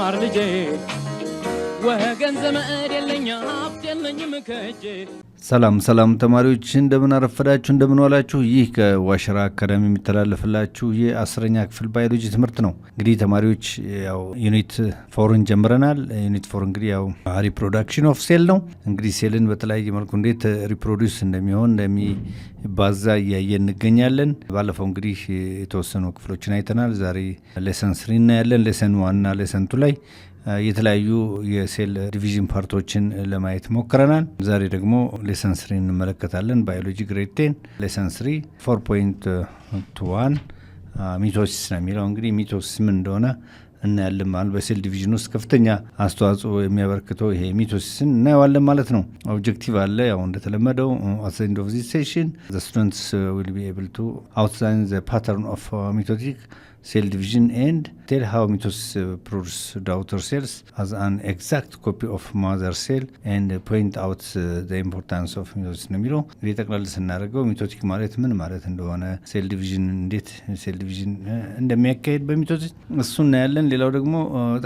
ማር ልጄ ወገን ዘመድ የለኝ ሀብት የለኝም ከእጄ። ሰላም ተማሪዎች እንደምን አረፈዳችሁ እንደምን ዋላችሁ። ይህ ከዋሸራ አካዳሚ የሚተላለፍላችሁ የ10ኛ ክፍል ባዮሎጂ ትምህርት ነው። እንግዲህ ተማሪዎች ያው ዩኒት 4ን ጀምረናል። ዩኒት 4 እንግዲህ ያው ሪፕሮዳክሽን ኦፍ ሴል ነው። እንግዲህ ሴልን በተለያየ መልኩ እንዴት ሪፕሮዲውስ እንደሚሆን እንደሚባዛ እያየን እንገኛለን። ባለፈው እንግዲህ የተወሰኑ ክፍሎችን አይተናል። ዛሬ ሌሰን 3 እናያለን። ሌሰን 1 እና ሌሰን 2 ላይ የተለያዩ የሴል ዲቪዥን ፓርቶችን ለማየት ሞክረናል። ዛሬ ደግሞ ሌሰን 3 እንመለከታለን። ባዮሎጂ ግሬድ 10 ሌሰን 3 4.1 ሚቶሲስ ነው የሚለው። እንግዲህ ሚቶሲስ ምን እንደሆነ እናያለን ማለት በሴል ዲቪዥን ውስጥ ከፍተኛ አስተዋጽኦ የሚያበረክተው ይሄ ሚቶሲስን እናየዋለን ማለት ነው። ኦብጀክቲቭ አለ ያው እንደተለመደው at the end of this session the students will be able to outline the pattern of mitotic cell division and tell how mitosis produces daughter cells as an exact copy of mother cell and point out the importance of mitosis ነው የሚለው። እንግዲህ ጠቅላላ ስናደርገው ሚቶቲክ ማለት ምን ማለት እንደሆነ ሴል ዲቪዥን እንዴት ሴል ዲቪዥን እንደሚያካሄድ በሚቶሲስ እሱ እናያለን። ሌላው ደግሞ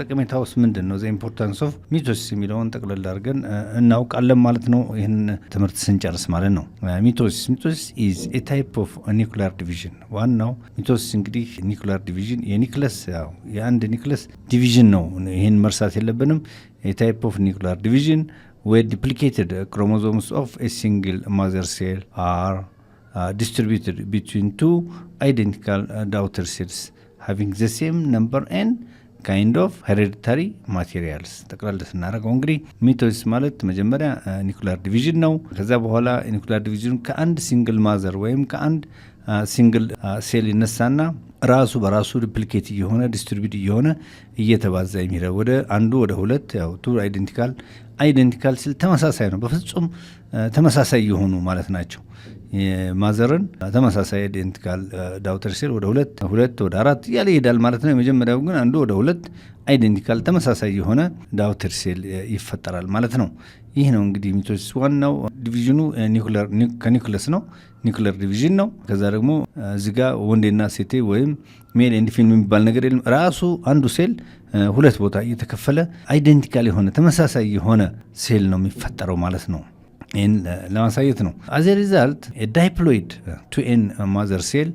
ጠቀሜታውስ ምንድን ነው the importance of mitosis የሚለውን ጠቅላላ አድርገን እናውቃለን ማለት ነው። ይህን ትምህርት ስንጨርስ ማለት ነው። ሚቶሲስ is a type of nuclear division። ዋናው ሚቶሲስ እንግዲህ ኒኩለር ዲቪዥን የኒክለስ የአንድ ኒክለስ ዲቪዥን ነው። ይህን መርሳት የለብንም። የታይፕ ኦፍ ኒኩለር ዲቪዥን where duplicated chromosomes of a single mother cell are distributed between two identical daughter cells having the same number and kind of hereditary materials። ጠቅላላ ስናደርገው እንግዲህ ሚቶሲስ ማለት መጀመሪያ ኒኩለር ዲቪዥን ነው። ከዛ በኋላ ኒኩለር ዲቪዥን ከአንድ ሲንግል ማዘር ወይም ከአንድ ሲንግል ሴል ይነሳና ራሱ በራሱ ሪፕሊኬት እየሆነ ዲስትሪቢዩት እየሆነ እየተባዛ የሚሄደው ወደ አንዱ ወደ ሁለት ያው ቱ አይደንቲካል ሲል ተመሳሳይ ነው። በፍጹም ተመሳሳይ የሆኑ ማለት ናቸው። ማዘርን ተመሳሳይ አይደንቲካል ዳውተር ሴል ወደ ሁለት ወደ አራት እያለ ይሄዳል ማለት ነው። የመጀመሪያው ግን አንዱ ወደ ሁለት አይደንቲካል ተመሳሳይ የሆነ ዳውተር ሴል ይፈጠራል ማለት ነው። ይህ ነው እንግዲህ ሚቶሲስ ዋናው ዲቪዥኑ ከኒኩለስ ነው። ኒኩለር ዲቪዥን ነው። ከዛ ደግሞ እዚጋ ወንዴና ሴቴ ወይም ሜል ኤንድ ፊሜል የሚባል ነገር የለም። ራሱ አንዱ ሴል ሁለት ቦታ እየተከፈለ አይደንቲካል የሆነ ተመሳሳይ የሆነ ሴል ነው የሚፈጠረው ማለት ነው። ይህን ለማሳየት ነው። አዝ ኤ ሪዛልት ዳይፕሎይድ ቱ ኤን ማዘር ሴል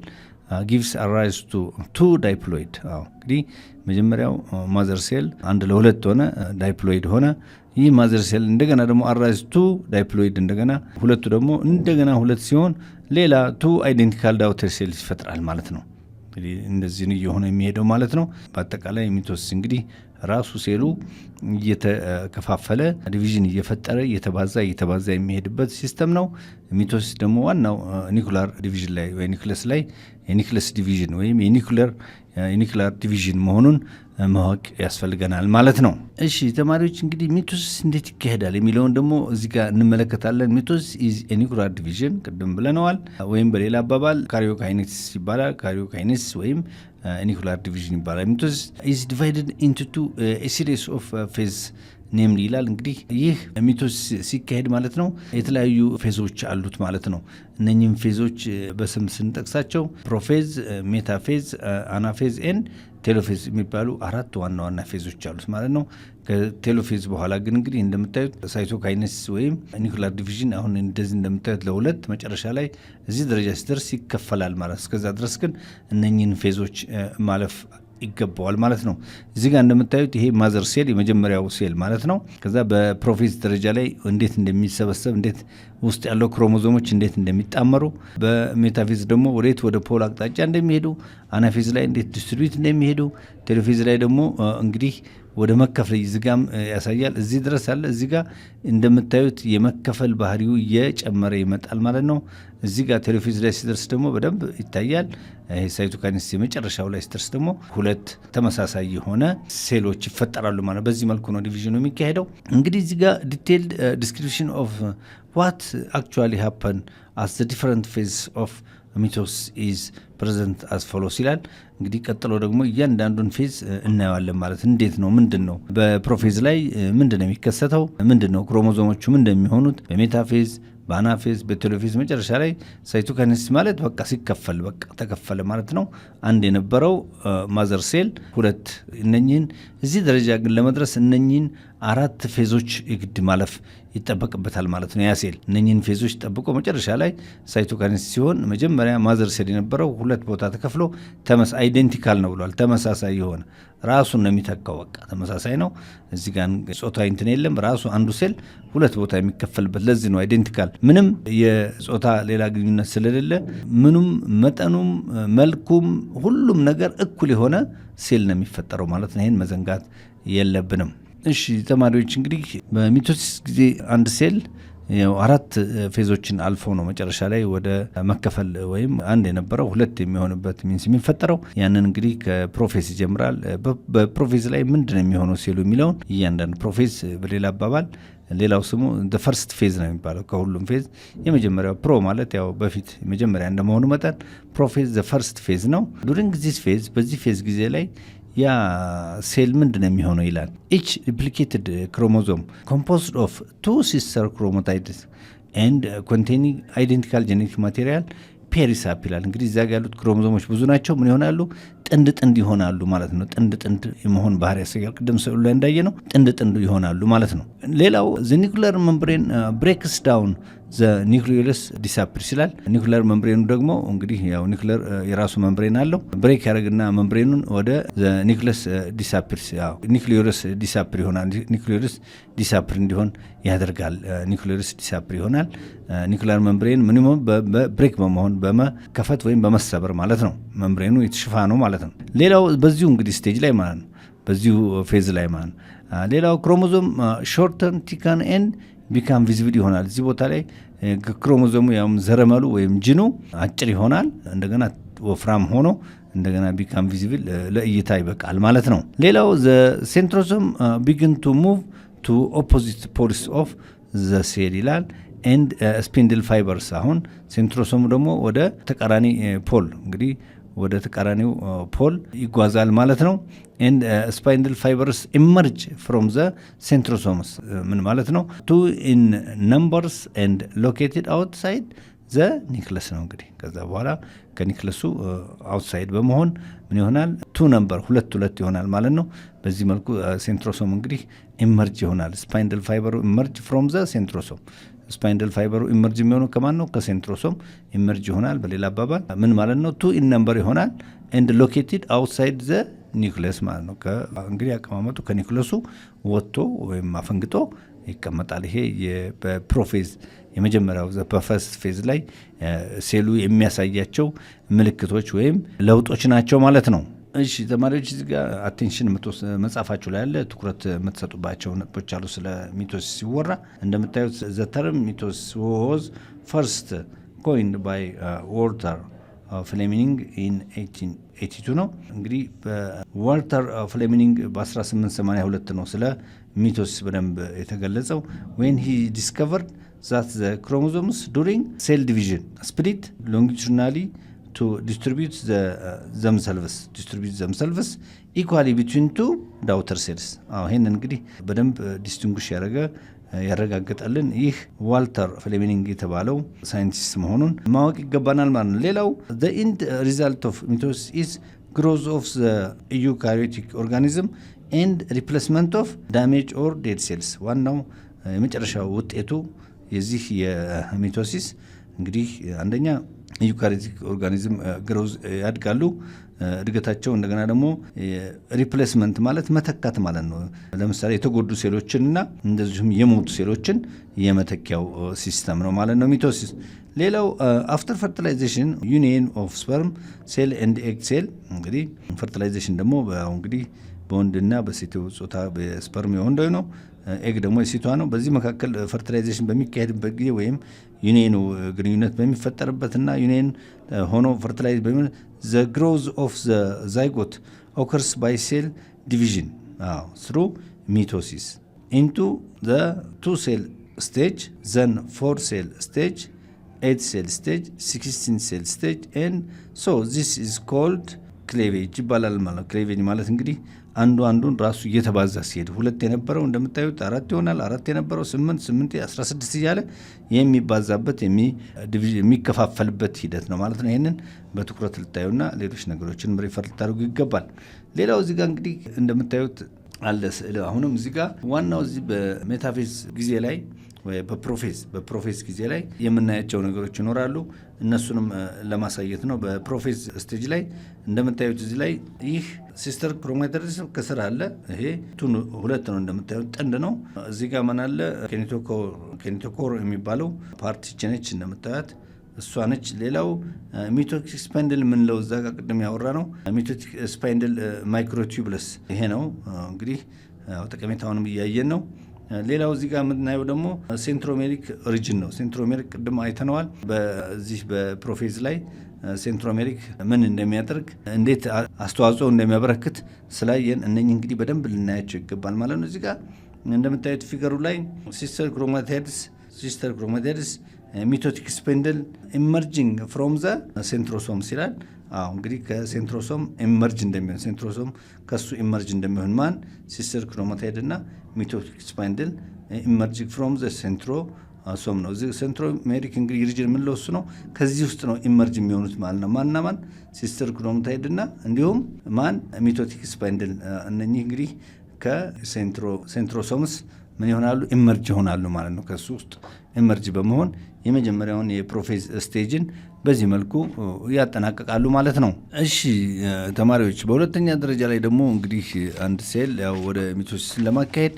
ጊቭስ ራይዝ ቱ ቱ ዳይፕሎይድ። እንግዲህ መጀመሪያው ማዘር ሴል አንድ ለሁለት ሆነ፣ ዳይፕሎይድ ሆነ። ይህ ማዘር ሴል እንደገና ደግሞ አራይዝ ቱ ዳይፕሎይድ እንደገና ሁለቱ ደግሞ እንደገና ሁለት ሲሆን ሌላ ቱ አይዴንቲካል ዳውተር ሴል ይፈጥራል ማለት ነው። እንግዲህ እንደዚህ ነው እየሆነ የሚሄደው ማለት ነው። በአጠቃላይ ሚቶሲስ እንግዲህ ራሱ ሴሉ እየተከፋፈለ ዲቪዥን እየፈጠረ እየተባዛ የሚሄድበት ሲስተም ነው። ሚቶሲስ ደግሞ ዋናው ኒኩላር ዲቪዥን ላይ ወይ ኒክለስ ላይ የኒክለስ ዲቪዥን ወይም የኒኩላር ዲቪዥን መሆኑን ማወቅ ያስፈልገናል ማለት ነው። እሺ ተማሪዎች እንግዲህ ሚቶሲስ እንዴት ይካሄዳል የሚለውን ደግሞ እዚህ ጋር እንመለከታለን። ሚቶሲስ ኢዝ ኤ ኒኩላር ዲቪዥን ቅድም ብለነዋል። ወይም በሌላ አባባል ካሪዮካይኔሲስ ይባላል። ካሪዮካይኔሲስ ወይም ኒኩላር ዲቪዥን ይባላል። ሚቶሲስ ኢዝ ዲቫይድድ ኢንቱ ቱ ኤ ሲሪስ ኦፍ ፌዝ ኔምሊ ይላል። እንግዲህ ይህ ሚቶሲስ ሲካሄድ ማለት ነው የተለያዩ ፌዞች አሉት ማለት ነው። እነኚህም ፌዞች በስም ስንጠቅሳቸው ፕሮፌዝ፣ ሜታፌዝ፣ አናፌዝ ኤን ቴሎፌዝ የሚባሉ አራት ዋና ፌዞች አሉት ማለት ነው። ከቴሎፌዝ በኋላ ግን እንግዲህ እንደምታዩት ሳይቶካይነስ ወይም ኒኩላር ዲቪዥን አሁን እንደዚህ እንደምታዩት ለሁለት መጨረሻ ላይ እዚህ ደረጃ ሲደርስ ይከፈላል ማለት። እስከዛ ድረስ ግን እነኚህን ፌዞች ማለፍ ይገባዋል ማለት ነው። እዚህ ጋር እንደምታዩት ይሄ ማዘር ሴል የመጀመሪያው ሴል ማለት ነው። ከዛ በፕሮፌዝ ደረጃ ላይ እንዴት እንደሚሰበሰብ እንዴት ውስጥ ያለው ክሮሞዞሞች እንዴት እንደሚጣመሩ፣ በሜታፌዝ ደግሞ ወደ ፖል አቅጣጫ እንደሚሄዱ፣ አናፌዝ ላይ እንዴት ዲስትሪቢዩት እንደሚሄዱ፣ ቴሎፌዝ ላይ ደግሞ እንግዲህ ወደ መከፈል እዚጋም ያሳያል። እዚህ ድረስ አለ። እዚህ ጋር እንደምታዩት የመከፈል ባህሪው እየጨመረ ይመጣል ማለት ነው። እዚህ ጋር ቴሎፌዝ ላይ ሲደርስ ደግሞ በደንብ ይታያል። ይሄ ሳይቶካይነስ የመጨረሻው ላይ ሲደርስ ደግሞ ሁለት ተመሳሳይ የሆነ ሴሎች ይፈጠራሉ ማለት። በዚህ መልኩ ነው ዲቪዥኑ የሚካሄደው። እንግዲህ እዚህ ጋር ዲቴይልድ ዲስክሪፕሽን ኦፍ ዋት አክቹዋሊ ሃፐን አስ ዘ ዲፈረንት ፌዝ ኦፍ ሚቶሲስ ኢዝ ፕሬዘንት አስ ፎሎስ ይላል። እንግዲህ ቀጥሎ ደግሞ እያንዳንዱን ፌዝ እናየዋለን ማለት እንዴት ነው ምንድን ነው በፕሮፌዝ ላይ ምንድን ነው የሚከሰተው፣ ምንድን ነው ክሮሞዞሞቹ ምን እንደሚሆኑት፣ በሜታፌዝ በአናፌዝ በቴሎፌዝ መጨረሻ ላይ ሳይቶካይኔሲስ ማለት በቃ ሲከፈል በቃ ተከፈለ ማለት ነው። አንድ የነበረው ማዘር ሴል ሁለት። እነኚህን እዚህ ደረጃ ግን ለመድረስ እነኚህን 4 ፌዞች የግድ ማለፍ ይጠበቅበታል ማለት ነው። ያ ሴል እነኚህን ፌዞች ጠብቆ መጨረሻ ላይ ሳይቶካይኔሲስ ሲሆን መጀመሪያ ማዘር ሴል የነበረው 2 ቦታ ተከፍሎ አይዴንቲካል ነው ብሏል። ተመሳሳይ የሆነ ራሱን ነው የሚተካው። በቃ ተመሳሳይ ነው። እዚህ ጋር ጾታዊ እንትን የለም። ራሱ አንዱ ሴል 2 ቦታ የሚከፈልበት ለዚህ ነው አይዴንቲካል። ምንም የጾታ ሌላ ግንኙነት ስለሌለ ምኑም መጠኑም መልኩም ሁሉም ነገር እኩል የሆነ ሴል ነው የሚፈጠረው ማለት ነው። ይህን መዘንጋት የለብንም። እሺ ተማሪዎች እንግዲህ በሚቶሲስ ጊዜ አንድ ሴል 4 ፌዞችን አልፎ ነው መጨረሻ ላይ ወደ መከፈል ወይም አንድ የነበረው 2 የሚሆንበት ሚንስ የሚፈጠረው። ያንን እንግዲህ ከፕሮፌዝ ይጀምራል። በፕሮፌዝ ላይ ምንድን ነው የሚሆነው ሴሉ የሚለውን እያንዳንዱ ፕሮፌዝ በሌላ አባባል ሌላው ስሙ ፈርስት ፌዝ ነው የሚባለው። ከሁሉም ፌዝ የመጀመሪያው ፕሮ ማለት ያው በፊት የመጀመሪያ እንደመሆኑ መጠን ፕሮፌዝ ፈርስት ፌዝ ነው። ዱሪንግ ዚስ ፌዝ በዚህ ፌዝ ጊዜ ላይ ያ ሴል ምንድን ነው የሚሆነው ይላል። ኢች ሪፕሊኬትድ ክሮሞዞም ኮምፖዝድ ኦፍ 2 ሲስተር ክሮማቲድስ ኤንድ ኮንቴኒንግ አይዴንቲካል ጄኔቲክ ማቴሪያል ፔሪሳፕ ይላል። እንግዲህ እዚያ ያሉት ክሮሞዞሞች ብዙ ናቸው። ምን ይሆናሉ? ጥንድ ይሆናሉ ማለት ነው። ጥንድ የመሆን ባህሪ ያሳያል። ቅድም ስዕሉ ላይ እንዳየ ነው ጥንድ ይሆናሉ ማለት ነው። ሌላው ዘ ኒኩለር መምብሬን ብሬክስ ዳውን ዘ ኒክሊዮለስ ዲሳፕሪስ ይላል። ኒኩለር መምብሬኑ ደግሞ እንግዲህ ያው ኒኩለር የራሱ መምብሬን አለው። ብሬክ ያደርግና መምብሬኑን ወደ ዘ ኒክለስ ዲሳፕሪስ ያው ኒክሊዮለስ ዲሳፕሪ ይሆናል። ኒክሊዮለስ ዲሳፕሪ እንዲሆን ያደርጋል። ኒክሊዮለስ ዲሳፕሪ ይሆናል። ኒኩለር መምብሬን ምንም በብሬክ በመሆን በመከፈት ወይም በመሰበር ማለት ነው። መምብሬኑ የተሽፋ ነው ማለት ነው። ሌላው በዚሁ እንግዲህ ስቴጅ ላይ ማለት ነው፣ በዚሁ ፌዝ ላይ ማለት ነው። ሌላው ክሮሞዞም ሾርተን ቲካን ኤንድ ቢካም ቪዚብል ይሆናል። እዚህ ቦታ ላይ ክሮሞዞሙ ያውም ዘረመሉ ወይም ጅኑ አጭር ይሆናል። እንደገና ወፍራም ሆኖ እንደገና ቢካም ቪዚብል ለእይታ ይበቃል ማለት ነው። ሌላው ዘ ሴንትሮሶም ቢግን ቱ ሙቭ ቱ ኦፖዚት ፖልስ ኦፍ ዘ ሴል ይላል ኤንድ ስፒንድል ፋይበርስ። አሁን ሴንትሮሶሙ ደግሞ ወደ ተቃራኒ ፖል እንግዲህ ወደ ተቃራኒው ፖል ይጓዛል ማለት ነው። ኤንድ ስፓይንድል ፋይበርስ ኢመርጅ ፍሮም ዘ ሴንትሮሶምስ ምን ማለት ነው? 2 ኢን ነምበርስ ኤንድ ሎኬትድ አውትሳይድ ዘ ኒክለስ ነው። እንግዲህ ከዛ በኋላ ከኒክለሱ አውትሳይድ በመሆን ምን ይሆናል? 2 ነምበር 2 ይሆናል ማለት ነው። በዚህ መልኩ ሴንትሮሶም እንግዲህ ኢመርጅ ይሆናል። ስፓይንድል ፋይበሩ ኢመርጅ ፍሮም ዘ ሴንትሮሶም። ስፓይንደል ፋይበሩ ኢመርጅ የሚሆነው ከማን ነው? ከሴንትሮሶም ኢመርጅ ይሆናል። በሌላ አባባል ምን ማለት ነው? 2 ኢን ነምበር ይሆናል ኤንድ ሎኬትድ አውትሳይድ ዘ ኒውክለስ ማለት ነው። እንግዲህ አቀማመጡ ከኒውክለሱ ወጥቶ ወይም አፈንግጦ ይቀመጣል። ይሄ በፕሮፌዝ የመጀመሪያው በፈርስት ፌዝ ላይ ሴሉ የሚያሳያቸው ምልክቶች ወይም ለውጦች ናቸው ማለት ነው። እሺ ተማሪዎች እዚህ ጋር አቴንሽን መጻፋችሁ ላይ ያለ ትኩረት የምትሰጡባቸው ነጥቦች አሉ። ስለ ሚቶሲስ ሲወራ እንደምታዩት ዘ ተርም ሚቶሲስ ዋዝ ፈርስት ኮይንድ ባይ ዋልተር ፍሌሚንግ ኢን 1882 ነው። እንግዲህ በዋልተር ፍሌሚንግ በ1882 ነው ስለ ሚቶሲስ በደንብ የተገለጸው። ዌን ሂ ዲስከቨርድ ዛት ዘ ክሮሞዞምስ ዱሪንግ ሴል ዲቪዥን ስፕሊት ሎንጊቱዲናሊ to distribute themselves equally between 2 daughter cells። ይህን እንግዲህ በደንብ ዲስቲንጉሽ ያረጋግጣልን ይህ ዋልተር ፍሌሚንግ የተባለው ሳይንቲስት መሆኑን ማወቅ ይገባናል ማለት ነው። ሌላው the end result of mitosis is growth of the eukaryotic organism and replacement of damaged or dead cells። ዋናው የመጨረሻው ውጤቱ የዚህ የሚቶሲስ እንግዲህ አንደኛ ዩካሪዮቲክ ኦርጋኒዝም ግሮዝ ያድጋሉ። እድገታቸው እንደገና ደግሞ ሪፕሌስመንት ማለት መተካት ማለት ነው። ለምሳሌ የተጎዱ ሴሎችንና እንደዚሁም የሞቱ ሴሎችን የመተኪያው ሲስተም ነው ማለት ነው ሚቶሲስ። ሌላው አፍተር ፈርቲላይዜሽን ዩኒየን ኦፍ ስፐርም ሴል ኤንድ ኤግ ሴል። እንግዲህ ፈርቲላይዜሽን ደግሞ እንግዲህ በወንድና በሴት ጾታ በስፐርም የወንዳዊ ነው፣ ኤግ ደግሞ የሴቷ ነው። በዚህ መካከል ፈርቲላይዜሽን በሚካሄድበት ጊዜ ወይም ዩኒየኑ ግንኙነት በሚፈጠርበትና ዩኒየን ሆኖ ፈርቲላይዝ በሚሆን ዘ ግሮዝ ኦፍ ዘ ዛይጎት ኦከርስ ባይ ሴል ዲቪዥን ስሩ ሚቶሲስ ኢንቱ ዘ 2 ሴል ስቴጅ ዘን 4 ሴል ስቴጅ 8 ሴል ስቴጅ 16 ሴል ስቴጅ ኤንድ ሶ ዚስ ኢዝ ኮልድ ክሌቬጅ ይባላል ማለት ነው። ክሌቬጅ ማለት እንግዲህ አንዱን ራሱ እየተባዛ ሲሄድ 2 የነበረው እንደምታዩት 4 ይሆናል። 4 የነበረው 8 16 እያለ የሚባዛበት የሚከፋፈልበት ሂደት ነው ማለት ነው። ይህንን በትኩረት ልታዩና ሌሎች ነገሮችን ሪፈር ልታደርጉ ይገባል። ሌላው እዚህ ጋር እንግዲህ እንደምታዩት አለ ስዕል። አሁንም እዚህ ጋር ዋናው እዚህ በሜታፌዝ ጊዜ ላይ ወይ በፕሮፌዝ ጊዜ ላይ የምናያቸው ነገሮች ይኖራሉ። እነሱንም ለማሳየት ነው። በፕሮፌዝ ስቴጅ ላይ እንደምታዩት እዚህ ላይ ይህ ሲስተር ክሮማቲድስ ከስር አለ። ይሄ 2 ነው እንደምታዩት ጥንድ ነው። እዚህ ጋር ምን አለ? ኬኔቶኮር የሚባለው ፓርቲች ነች እንደምታዩት እሷ ነች። ሌላው ሚቶቲክ ስፓይንድል ምንለው እዛ ጋር ቅድም ያወራ ነው። ሚቶቲክ ስፓይንድል ማይክሮቱቡለስ ይሄ ነው እንግዲህ ጠቀሜታውንም እያየን ነው። ሌላው እዚህ ጋር የምናየው ደግሞ ሴንትሮሜሪክ ኦሪጂን ነው። ሴንትሮሜሪክ ቅድም አይተነዋል። በዚህ በፕሮፌዝ ላይ ሴንትሮሜሪክ ምን እንደሚያደርግ እንዴት አስተዋጽኦ እንደሚያበረክት ስላየን እነኚህ እንግዲህ በደንብ ልናያቸው ይገባል ማለት ነው። እዚህ ጋር እንደምታዩት ፊገሩ ላይ ሲስተር ክሮማቲድስ ሚቶቲክ ስፔንድል ኢመርጂንግ ፍሮም ዘ ሴንትሮሶምስ ይላል። እንግዲህ ከሴንትሮሶም ኢመርጅ እንደሚሆን ሴንትሮሶም ከሱ ኢመርጅ እንደሚሆን ማን ሲስተር ክሮማቲድ እና ሚቶቲክ ስፓይንድል ኢመርጂንግ ፍሮም ዘ ሴንትሮሶም ነው። እዚህ ሴንትሮሜሪክ እንግዲህ ሪጅን የምንለው እሱ ነው። ከዚህ ውስጥ ነው ኢመርጅ የሚሆኑት ማለት ነው። ማንና ማን? ሲስተር ክሮማቲድ እና እንዲሁም ማን? ሚቶቲክ ስፓይንድል። እነኚህ እንግዲህ ከሴንትሮሶምስ ምን ይሆናሉ? ኢመርጅ ይሆናሉ ማለት ነው። ከሱ ውስጥ ኢመርጅ በመሆን የመጀመሪያውን የፕሮፌዝ ስቴጅን በዚህ መልኩ ያጠናቀቃሉ ማለት ነው። እሺ ተማሪዎች፣ በሁለተኛ ደረጃ ላይ ደግሞ እንግዲህ አንድ ሴል ያው ወደ ሚቶሲስን ለማካሄድ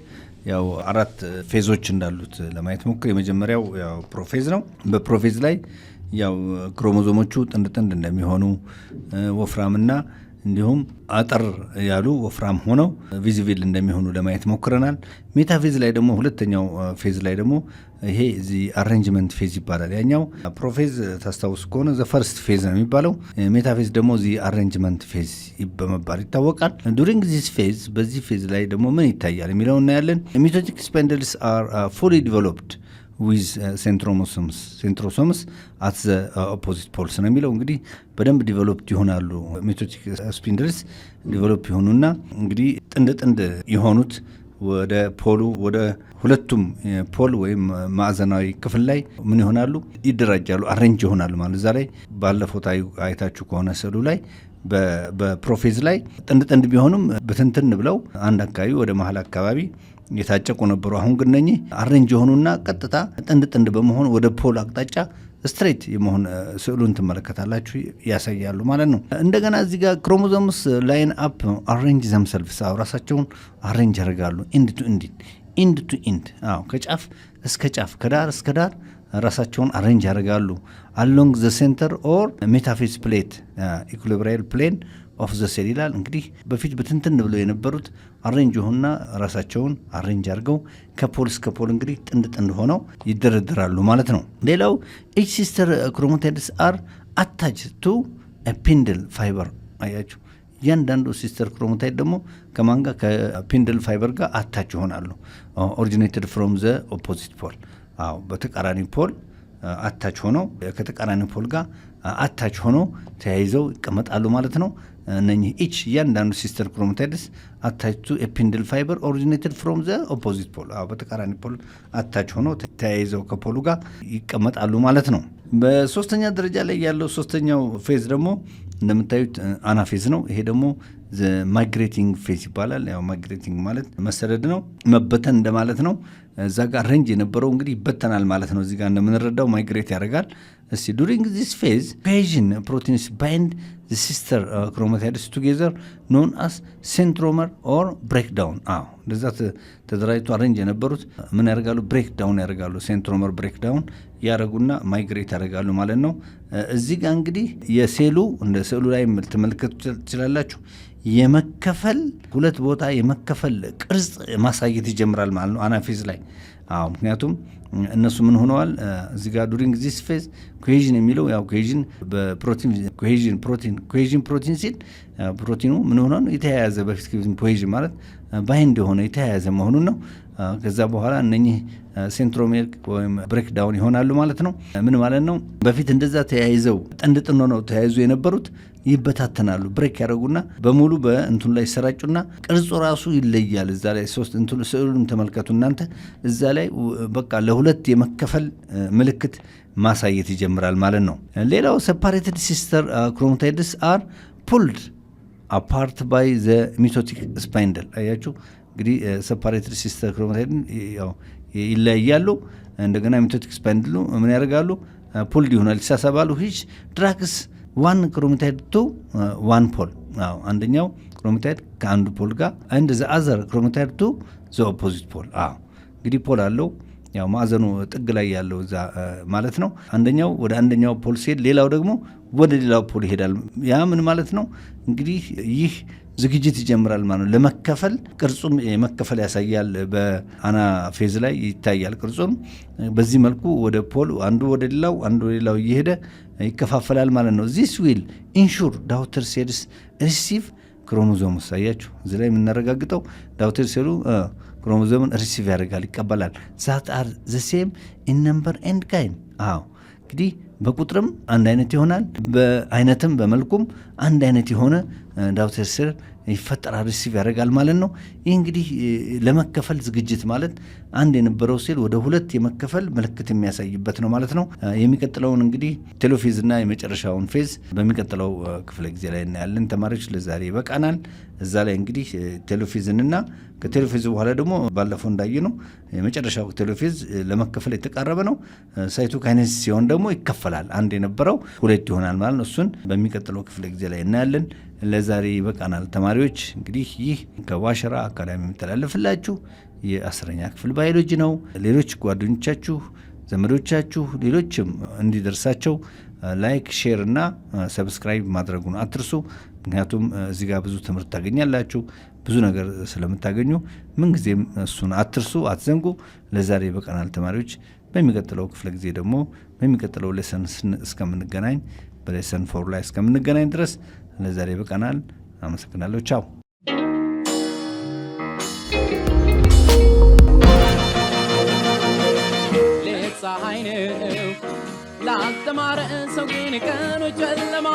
ያው 4 ፌዞች እንዳሉት ለማየት ሞክር። የመጀመሪያው ያው ፕሮፌዝ ነው። በፕሮፌዝ ላይ ያው ክሮሞዞሞቹ ጥንድ እንደሚሆኑ ወፍራምና እንዲሁም አጠር ያሉ ወፍራም ሆነው ቪዚብል እንደሚሆኑ ለማየት ሞክረናል። ሜታፌዝ ላይ ደግሞ ሁለተኛው ፌዝ ላይ ደግሞ ይሄ እዚህ አሬንጅመንት ፌዝ ይባላል። ያኛው ፕሮፌዝ ታስታውስ ከሆነ ዘ ፈርስት ፌዝ ነው የሚባለው። ሜታፌዝ ደግሞ እዚህ አሬንጅመንት ፌዝ በመባል ይታወቃል። ዱሪንግ ዚስ ፌዝ፣ በዚህ ፌዝ ላይ ደግሞ ምን ይታያል የሚለው እናያለን። ሚቶቲክ ስፓይንድልስ አር ፉሊ ዲቨሎፕድ ዊዝ ሴንትሮሶምስ አት ዘ ኦፖዚት ፖልስ ነው የሚለው። እንግዲህ በደንብ ዲቨሎፕድ ይሆናሉ። ሚቶቲክ ስፓይንድልስ ዲቨሎፕ ይሆኑና እንግዲህ ጥንድ የሆኑት ወደ ፖሉ ወደ ሁለቱም ፖል ወይም ማዕዘናዊ ክፍል ላይ ምን ይሆናሉ? ይደራጃሉ፣ አሬንጅ ይሆናሉ ማለት። እዛ ላይ ባለፈው አይታችሁ ከሆነ ስዕሉ ላይ በፕሮፌዝ ላይ ጥንድ ቢሆኑም ብትንትን ብለው አንድ አካባቢ ወደ መሀል አካባቢ የታጨቁ ነበሩ። አሁን ግን እነኚህ አሬንጅ የሆኑና ቀጥታ ጥንድ በመሆን ወደ ፖል አቅጣጫ ስትሬት የመሆን ስዕሉን ትመለከታላችሁ፣ ያሳያሉ ማለት ነው። እንደገና እዚህ ጋር ክሮሞዞምስ ላይን አፕ አሬንጅ ዘምሰልፍስ ራሳቸውን አሬንጅ ያደርጋሉ። ኢንድ ቱ ኢንድ ከጫፍ እስከ ጫፍ ከዳር እስከ ዳር ራሳቸውን አሬንጅ ያደርጋሉ። አሎንግ ዘ ሴንተር ኦር ሜታፌዝ ፕሌት ኢኩሊብሪያል ፕሌን ኦፍ ዘ ሴል ይላል። እንግዲህ በፊት በትንትን ብለው የነበሩት አሬንጅ ሆኑና ራሳቸውን አሬንጅ አድርገው ከፖል እስከ ፖል እንግዲህ ጥንድ ሆነው ይደረደራሉ ማለት ነው። ሌላው ኢች ሲስተር ክሮማቲድስ አር አታች ቱ ፒንድል ፋይበር። አያችሁ፣ እያንዳንዱ ሲስተር ክሮማቲድ ደግሞ ከማን ጋር? ከፒንድል ፋይበር ጋር አታች ይሆናሉ። ኦሪጂኔትድ ፍሮም ዘ ኦፖዚት ፖል፣ በተቃራኒ ፖል አታች ሆነው ከተቃራኒ ፖል ጋር አታች ሆነው ተያይዘው ይቀመጣሉ ማለት ነው። እነኚህ ኢች እያንዳንዱ ሲስተር ክሮማቲድስ አታች ቱ ፒንድል ፋይበር ኦሪጂኔትድ ፍሮም ዘ ኦፖዚት ፖል፣ በተቃራኒ ፖል አታች ሆነው ተያይዘው ከፖሉ ጋር ይቀመጣሉ ማለት ነው። በሶስተኛ ደረጃ ላይ ያለው ሶስተኛው ፌዝ ደግሞ እንደምታዩት አናፌዝ ነው። ይሄ ደግሞ ማይግሬቲንግ ፌዝ ይባላል። ያው ማይግሬቲንግ ማለት መሰደድ ነው፣ መበተን እንደማለት ነው። እዛ ጋር ሬንጅ የነበረው እንግዲህ ይበተናል ማለት ነው። እዚህ ጋር እንደምንረዳው ማይግሬት ያደርጋል። እስቲ ዱሪንግ ዚስ ፌዝ ኮሄዥን ፕሮቲንስ ባይንድ ዘ ሲስተር ክሮማቲድስ ቱጌዘር ኖን አስ ሴንትሮመር ኦር ብሬክዳውን። እንደዛ ተደራጅቶ አሬንጅ የነበሩት ምን ያደርጋሉ? ብሬክዳውን ያደርጋሉ። ሴንትሮመር ብሬክዳውን ያደርጉና ማይግሬት ያደርጋሉ ማለት ነው። እዚህ ጋር እንግዲህ የሴሉ እንደ ስዕሉ ላይ ትመለከቱ ትችላላችሁ። የመከፈል ሁለት ቦታ የመከፈል ቅርጽ ማሳየት ይጀምራል ማለት ነው አናፌዝ ላይ። ምክንያቱም እነሱ ምን ሆነዋል? እዚህ ጋር ዱሪንግ ዚስ ፌዝ ኮሄዥን የሚለው ያው ኮሄዥን በፕሮቲን ኮሄዥን ፕሮቲን ሲል ፕሮቲኑ ምን ሆነ ነው የተያያዘ። በፊት ኮሄዥን ማለት ባይንድ የሆነ የተያያዘ መሆኑን ነው። ከዛ በኋላ እነኚህ ሴንትሮሜር ወይም ብሬክ ዳውን ይሆናሉ ማለት ነው። ምን ማለት ነው? በፊት እንደዛ ተያይዘው ጥንድ ነው ተያይዞ የነበሩት ይበታተናሉ። ብሬክ ያደርጉና በሙሉ በእንቱን ላይ ይሰራጩና ቅርጹ ራሱ ይለያል። እዛ ላይ ሶስት እንቱን ስዕሉን ተመልከቱ እናንተ። እዛ ላይ በቃ ለሁለት የመከፈል ምልክት ማሳየት ይጀምራል ማለት ነው። ሌላው ሴፓሬትድ ሲስተር ክሮማቲድስ አር ፑልድ አፓርት ባይ ዘ ሚቶቲክ ስፓይንደል። አያችሁ እንግዲህ ሴፓሬትድ ሲስተር ክሮማቲድን ያው ይለያያሉ። እንደገና ሚቶቲክ ስፓይንድሉ ምን ያደርጋሉ? ፑልድ ይሆናል፣ ይሳሰባሉ። ሂች ድራግስ ዋን ክሮማቲድ ቱ ዋን ፖል። አንደኛው ክሮማቲድ ከአንዱ ፖል ጋር አንድ ዘ አዘር ክሮማቲድ ቱ ዘ ኦፖዚት ፖል። እንግዲህ ፖል አለው ያው ማዕዘኑ ጥግ ላይ ያለው እዛ ማለት ነው። አንደኛው ወደ አንደኛው ፖል ሲሄድ ሌላው ደግሞ ወደ ሌላው ፖል ይሄዳል። ያ ምን ማለት ነው? እንግዲህ ይህ ዝግጅት ይጀምራል ማለት ነው። ለመከፈል ቅርጹም የመከፈል ያሳያል። በአና ፌዝ ላይ ይታያል ቅርጹም። በዚህ መልኩ ወደ ፖል አንዱ ወደ ሌላው እየሄደ ይከፋፈላል ማለት ነው። ዚስ ዊል ኢንሹር ዳውተር ሴልስ ሪሲቭ ክሮሞዞምስ። አያችሁ እዚህ ላይ የምናረጋግጠው ዳውተር ሴሉ ክሮሞዞምን ሪሲቭ ያደርጋል፣ ይቀበላል። ዛት አር ዘ ሴም ኢን ነምበር ኤንድ ካይን። እንግዲህ በቁጥርም አንድ አይነት ይሆናል፣ በአይነትም በመልኩም አንድ አይነት የሆነ ዳውተር ሴል ይፈጠራል፣ ሪሲቭ ያደርጋል ማለት ነው። ይህ እንግዲህ ለመከፈል ዝግጅት ማለት አንድ የነበረው ሴል ወደ ሁለት የመከፈል ምልክት የሚያሳይበት ነው ማለት ነው። የሚቀጥለውን እንግዲህ ቴሎፌዝ እና የመጨረሻውን ፌዝ በሚቀጥለው ክፍለ ጊዜ ላይ እናያለን። ተማሪዎች ለዛሬ ይበቃናል። እዛ ላይ እንግዲህ ቴሎፌዝንና ከቴሎፌዝ በኋላ ደግሞ ባለፈው እንዳየነው የመጨረሻው ቴሎፌዝ ለመከፈል የተቃረበ ነው። ሳይቶካይኔሲስ ሲሆን ደግሞ ይከፈላል፣ አንድ የነበረው ሁለት ይሆናል ማለት ነው። እሱን በሚቀጥለው ክፍለ ጊዜ ላይ እናያለን። ለዛሬ ይበቃናል ተማሪዎች። እንግዲህ ይህ ከዋሸራ አካዳሚ የሚተላለፍላችሁ የ10ኛ ክፍል ባዮሎጂ ነው። ሌሎች ጓደኞቻችሁ፣ ዘመዶቻችሁ፣ ሌሎችም እንዲደርሳቸው ላይክ፣ ሼር እና ሰብስክራይብ ማድረጉን አትርሱ። ምክንያቱም እዚህ ጋር ብዙ ትምህርት ታገኛላችሁ፣ ብዙ ነገር ስለምታገኙ ምንጊዜም እሱን አትርሱ፣ አትዘንጉ። ለዛሬ ይበቃናል ተማሪዎች። በሚቀጥለው ክፍለ ጊዜ ደግሞ በሚቀጥለው ሌሰን እስከምንገናኝ በሌሰን 4 ላይ እስከምንገናኝ ድረስ ለዛሬ ይበቃናል። አመሰግናለሁ። ቻው። ፀሐይ ነው ላስተማረ ሰው ግን ቀኑ ጨለማ